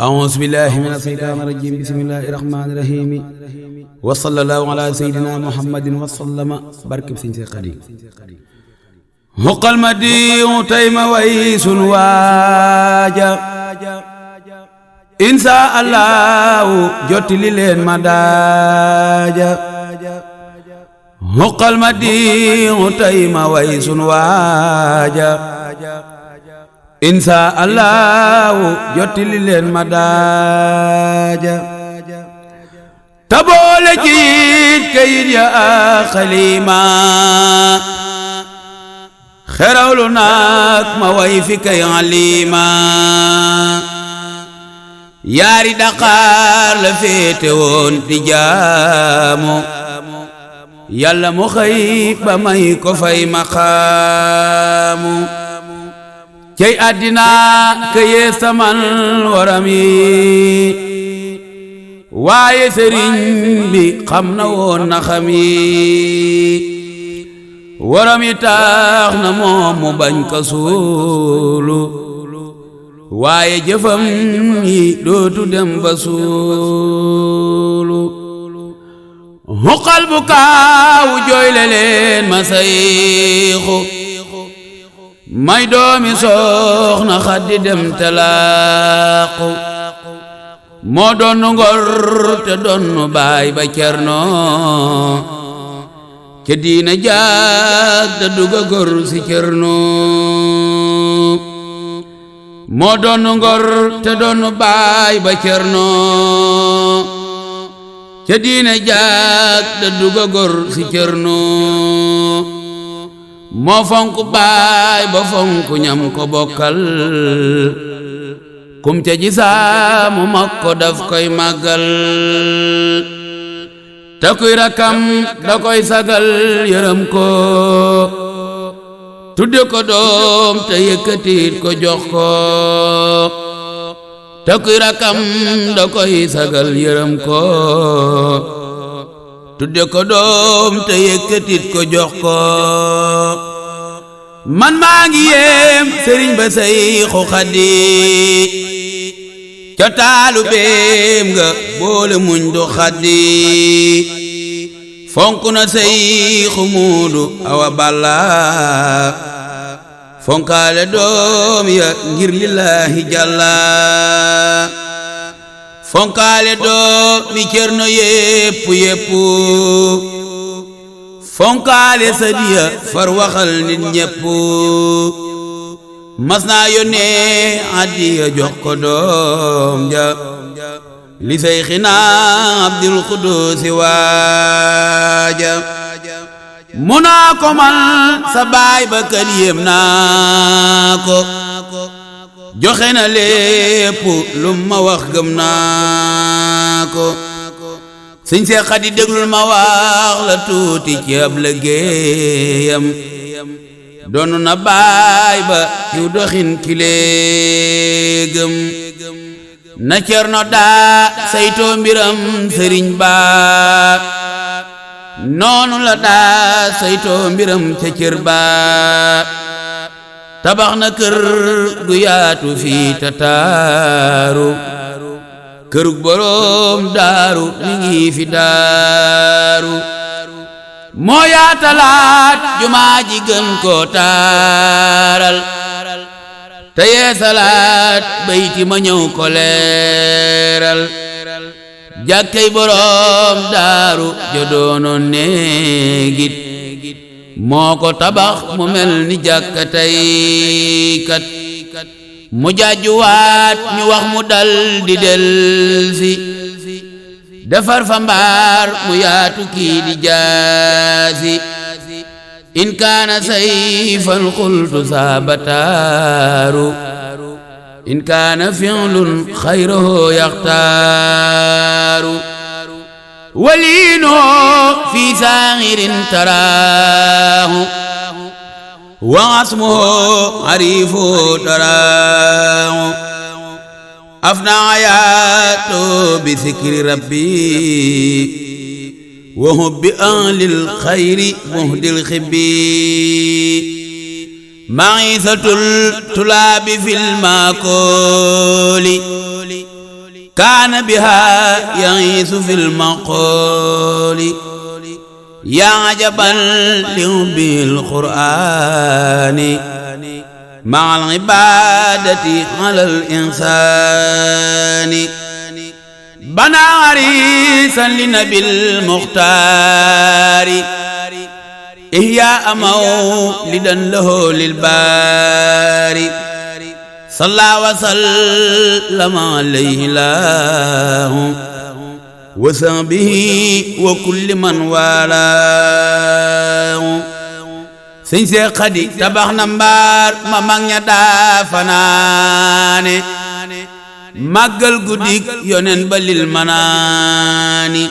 أعوذ بالله من الشيطان الرجيم بسم الله الرحمن الرحيم وصلى الله على سيدنا محمد وسلم بركب سنسي قديم هق المديع تيم ويس واجا إن شاء الله جوت لين مداجا هق المديع تيم ويس واجا insha allahu jottali leen ma daaja taboole jiit kayit ya xalima xerawlu naak ma way fi kay alima yaari daqaar la féete woon di jaamu yàlla mu xëy ba may ko fay maqaamu cey àddina këyee saman waram yi waaye sëriñ bi xam na woon na xam yi waram yi tax na moom mu bañ ko suulu waaye jëfam yi dootu dem ba suulu xuqal bu kaaw jooyle leen ma sayxu may doomi soxna Xadi dem talaaqu moo doon ngor te doon baay ba Cerno ca diina jaag da duga gor si Cerno moo doon ngor te doon baay ba Cerno ca diina jaag da duga gor si Cerno moo fonk baay ba fonk ñam ko bokkal kum ca gisaa mu mag ko daf koy màggal te kuy rakam da koy sagal yërëm ko tudde ko doom te yëkkatit ko jox ko te kuy rakam da koy sagal yërëm ko tudde ko doom te yëkkatit ko jox ko man maa ngi yéem sëriñ ba Sayxu Xadi ca taalu beem nga boole muñ du xaddi fonk na Sayxu Muudu Awa Balla fonkaale doom ya ngir lillahi jàlla fonkaale doom mi Cerno yépp yépp fonkaale sadiya far waxal nit ñépp mas naa yónnee addiya jox ko doom ja li Seyxina Abdul Xuduusi waaja mu naa ko man sa baay ba kër yéem naa ko joxe na lépp lu ma wax gëm naa ko sëñ Seex Xadi déglul ma wax la tuuti ci ab liggéeyam doonu na baay ba ciw doxin kiléegam na Cerno daa saytoo mbiram sëriñ ba noonu la daa saytoo mbiram ca cër ba tabax na kër gu yaatu fii ta taaru kërug boroom daaru mi ngi fi daaru moo yaatalaat jumaa ji gën koo taaral te yeesalaat bayti ma ñëw ko leeral jàkkey boroom daaru jo doonoon néegit moo ko tabax mu mel ni jàkka tey kat mu jaajuwaat ñu wax mu dal di delsi defar fa mbaar mu yaatu kii di jaasi in kaana sayfan qultu sabataaru in kaana fi'lun xayrahu yaxtaaru waliino fi saaxirin taraahu wa asmuhu arifu taraahu afna ayaatu bi zikri rabbi wa hubbi ahlil xayri muhdil xibbi ma'isatul tulaabi fil maakooli kaana biha ya'iisu fil maqooli yaa ajaban li hubbil qur'aani ma'al ibaadati alal insaani banaa ariisan li nabil muxtaari ihyaa mawlidan lahu lil baari salla wa sallama alayhi llaahu wa sahbihi wa kulli man waalaahu sëñ Seex Xadi tabax na mbaar ma mag ña daa fanaane màggal guddik yonen ba lil manaani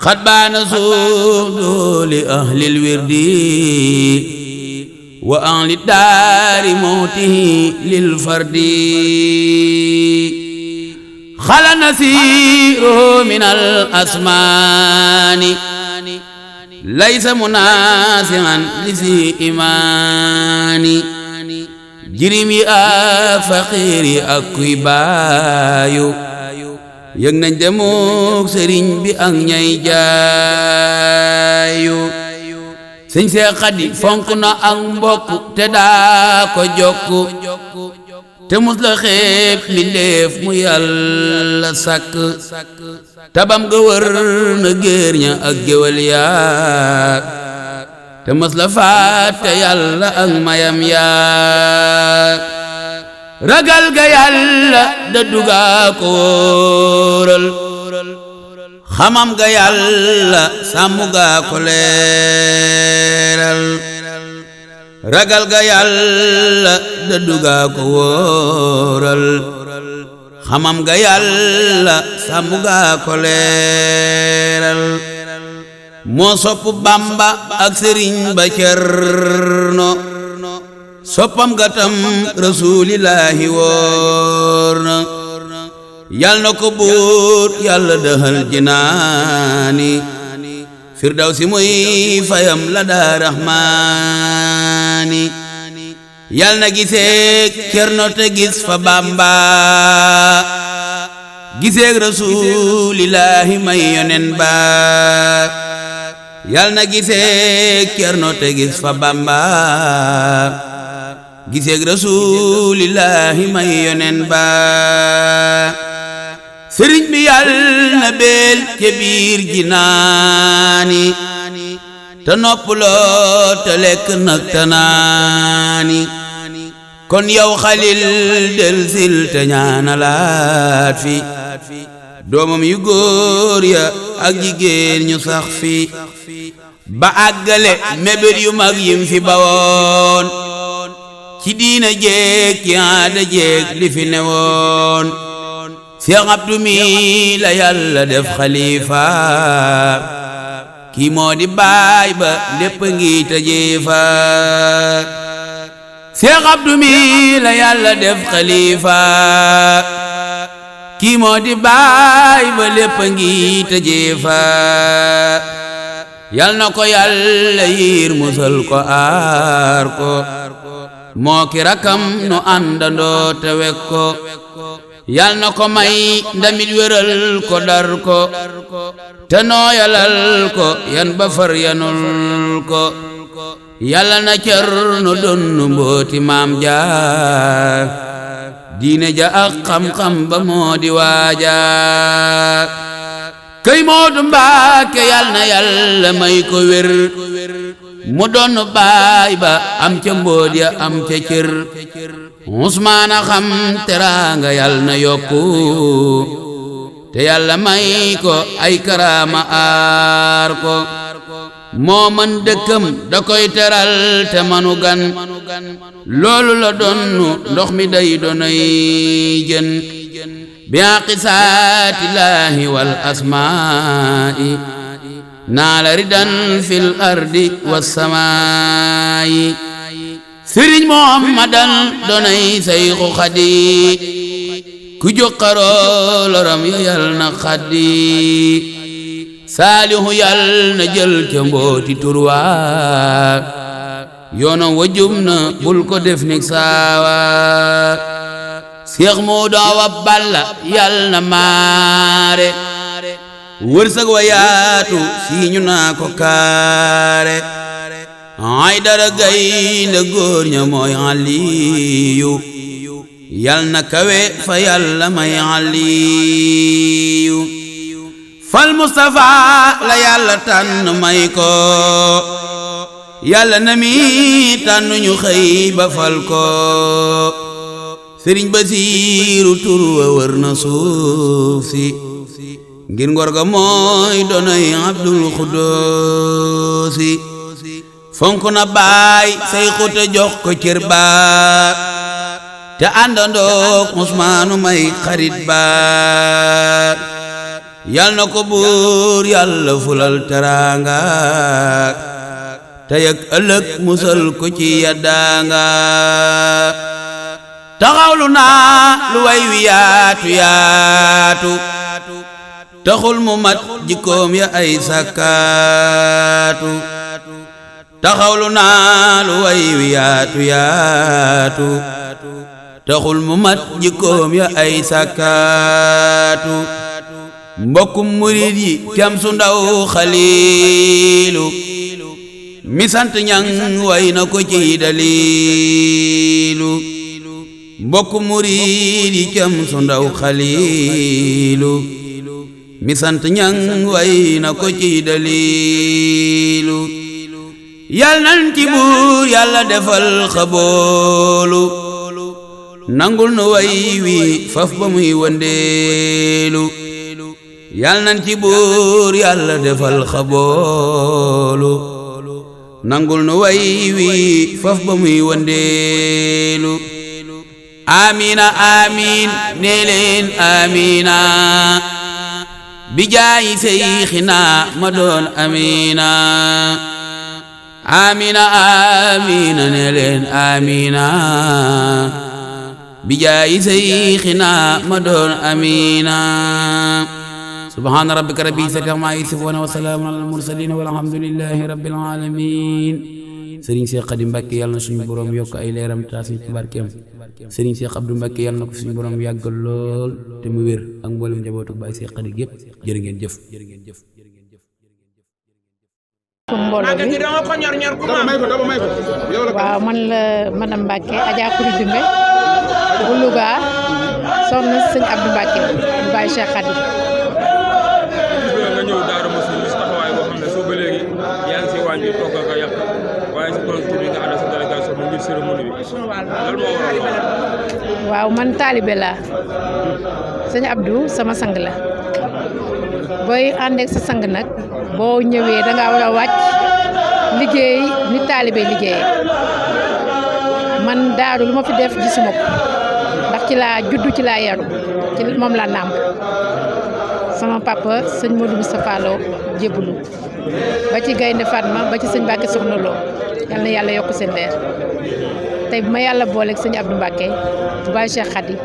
xat baana suudu li ahlil wirdi wa ahli daari mawtihi lil fardi xala nasiruhu min al asmaani laysa munaasihan li si imaani jirim yi ak faqiir yi ak kuy baayu yëg nañ demuk sëriñ bi ak ñay jaayu sëñ Seex Xadi fonk na ak mbokk te daa ko jokku te mus la xeeb mbindéef mu yàlla sàkk tabam ga wër na géer ña ak géwël yaa te mus la fàtte yàlla ak mayam yaa ragal ga yàlla dëddu ga ko wóoral xamam ga yàlla sàmm ga ko leeral ragal ga yàlla dëddu ga ko wóoral xamam ga yàlla sàmm ga ko leeral moo sopp Bamba ak Sëriñ ba Cerno soppam ga tam rasuulillaahi wóor na yal na ko buur yàlla dëxal jinaani firdawsi muy fayam la daa rahmaani yal na giseek Cerno te gis fa Bamba giseek rasuulillaahi may yonen ba yal na giseek Cerno te gis fa Bamba giseek rasuulillaahi may yonen ba sëriñ bi yal na beel ca biir jinaani te noppaloo te lekk nag te naani kon yow xalil del sil te ñaanalaat fi doomam yu góor ya ak jigéen ñu sax fi ba àggale mébét yu mag yim fi bawoon ci diina jeeg ci aada jeeg li fi newoon Seex Abdu mi la yàlla def xalifa kii moo di baay ba lépp ngi tëjeefa Seex Abdu mi la yàlla def xalifa kii moo di baay ba lépp ngi tëjeefa yal na ko yàlla yiir musal ko aar ko moo ki rakam nu àndandoo te wek ko yal na ko may ndamit wéral ko dar ko te nooyalal ko yan ba far yanul ko yàlla na cer nu donnu mbooti maam jaar diine ja ak xam-xam ba moo di waaja këy Moodu Mbàkke yal na yàlla may ko wér mu doon baay ba am ca mbóot ya am ca cër Usmaana xam teraanga yal na yokku te yàlla may ko ay karaama aar ko moo mën dëkkam da koy teral te manu gan loolu la donnu ndox mi day doonay jën bi aqisaatillaahi wal asmaa'i naala ridan fil ardi wassamaa'i sëriñ Muhammadan doonay Sayxu Xadi ku jokkaroo loram yo yal na xaddi Saalihu yal na jël ca mbooti turwaa yoonam wa jum na bul ko def nik saawa Seex Moodu Awa Balla yal na maare wërsëg wa yaatu siiñu naa ko kaare ay dara gaynde góor ña mooy Aliyu yal na kawe fa yàlla may Aliyu fal Mustafa la yàlla tànn may ko yàlla na mi tànn ñu xëy ba fal ko Sëriñ Basiiru tur wa wër na suuf si ngir ngor ga mooy donoy Abdul Xuddoosi fonk na baay say xuta jox ko cër ba te àndandook Usmaanu may xarit ba yal na ko buur yàlla fulal teraanga tey ak ëllëg musal ko ci yaddaanga taxawlu naa lu way wi yaatu yaatu taxul mu mat jikkoom ya ay sakkaatu taxawlu naa lu way wi yaatu yaatu taxul mu mat jikkoom ya ay sakkaatu mbokkum murid yi cam su ndaw Xaliilu mi sant ñang way na ko ci daliilu mbokkum murid yi cam su ndaw Xaliilu mi sant ñang way na ko ci daliilu yal nan ci buur yàlla defal xaboolu nangul nu way wi faf ba muy wëndeelu yal nan ci buur yàlla defal xaboolu nangul nu way wi faf ba muy wëndeelu amina amin nee leen amina bi jaayi seyxina ma doon amina amina amina nee leen amina bi jaayi seyxina ma doon amina subhaana rabbika rabbil izzati ammaa yasifuun wa salaamun alal mursaliin walhamdulillaahi rabbil aalamiin Sëriñ Seex Xaadim Mbàkke yàlla na suñu borom yokk ay leeram taas ci barkeem Sëriñ Seex Abdu Mbàkke yàlla na ko suñu borom yàggal lool te mu wér ak mboolem njabootu Baay Seex Xaadim yépp jërë ngeen jëf waaw man la madame Mbàkke Adja Khoury Dumbe bu Louga soxna Sëñ Abdu Mbàkke bu Baay Seex Xaadim nga ñëw Daaru Muxti gis taxawaay boo xam ne soo ba léegi yaa ngi si wàññi togg ak yàq waaye si producteur bi nga ànd sa délégation mu ngir cérémonie bi lan moo waral waaw man taalibe laa Sëñ Abdou sama sang la booy ànd ak sa sang nag boo ñëwee da ngaa war a wàcc liggéey ni taalibe liggéeyee man daaru lu ma fi def gisuma ko ndax ci laa juddu ci laa yaru ci moom laa nàmp sama papa sëñ Modou Moustapha Lo jébbalu ba ci Gaynde Fatma ba ci sëñ Mbàkke Soxna Lo yal na yàlla yokk seen leer tey bu ma yàlla booleeg sëñ Abdou Mbàkke bu Baay Seex Xaadim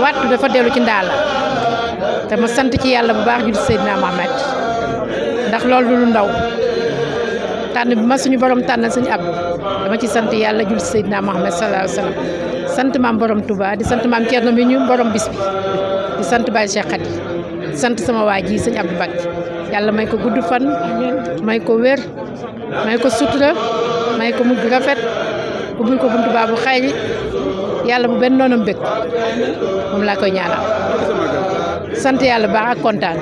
wattu dafa dellu ci ndaa la te ma sant ci yàlla bu baax julli Seydina Mohamed ndax loolu lu ndaw tànn bi ma suñu borom tànn sëñ Abdou dama ci sant yàlla julli Seydina Mohamed sallallahu alayhi wa sallam sant maam borom Touba di sant maam Thierno mi ñu borom bis bi di sant Baay Seex Xaadim di sant sama waa ji sëñ Abdou Mbàkke yàlla may ko gudd fan may ko wér may ko sutura may ko mujj rafet ubbil ko buntu baabu xayri yàlla bu benn noonam bëgg moom laa koy ñaanal sant yàlla baax ak kontaan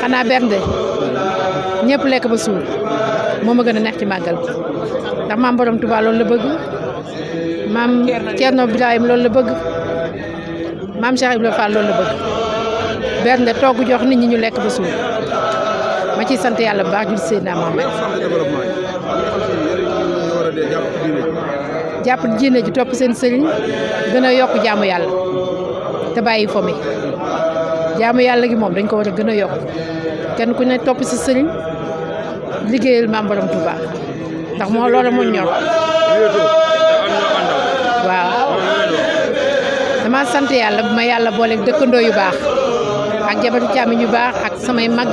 xanaa bernde ñëpp lekk ba suur moo ma gën a neex ci màggal bi ndax maam borom Touba loolu la bëgg maam Thierno Birahim loolu la bëgg maam Cheikh Ibrahima Fall loolu la bëgg bernde togg jox nit ñi ñu lekk ba suur ma ciy sant yàlla bu baax jul Seydina Mohamed jàpp diine ji topp seen sëriñ gën a yokk jaamu yàlla te bàyyi fo mi jaamu yàlla gi moom dañ ko war a gën a yokk kenn ku ne topp si sëriñ liggéeyal maam borom Touba ndax moo loolu moo ñor waaw dama sant yàlla bu ma yàlla booleeg dëkkandoo yu baax ak jabaru càmmiñ yu baax ak samay mag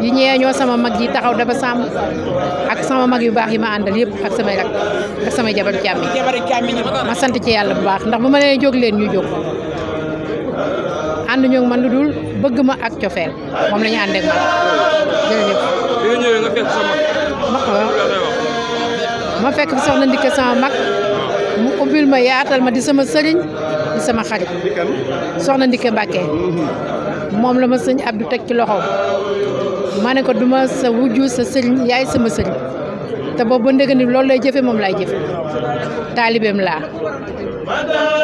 yi ñee ñoo sama mag yi taxaw Daba Samb ak sama mag yu baax yi ma àndal yëpp ak samay rak ak samay jabaru càmmiñ ma sant ci yàlla bu baax ndax bu ma nee jóg leen ñu jóg ànd ñoo man lu dul bëgg ma ak cofeel moom la ñu ànd ak man jërëjëf. bi nga ñëwee nga fekk sa mag. ma fekk fi soxna Ndike sama mag mu ubbil ma yaatal ma di sama sëriñ di sama xarit soxna Ndike Mbàkke moom la ma sëñ Abdou teg ci loxoom ma ne ko duma sa wujju sa sëriñ yaay sama sëriñ te boobu ba ndege ni loolu lay jëfe moom lay jëfe taalibeem laa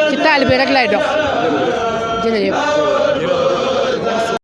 ci taalibe rek lay dox jërëjëf.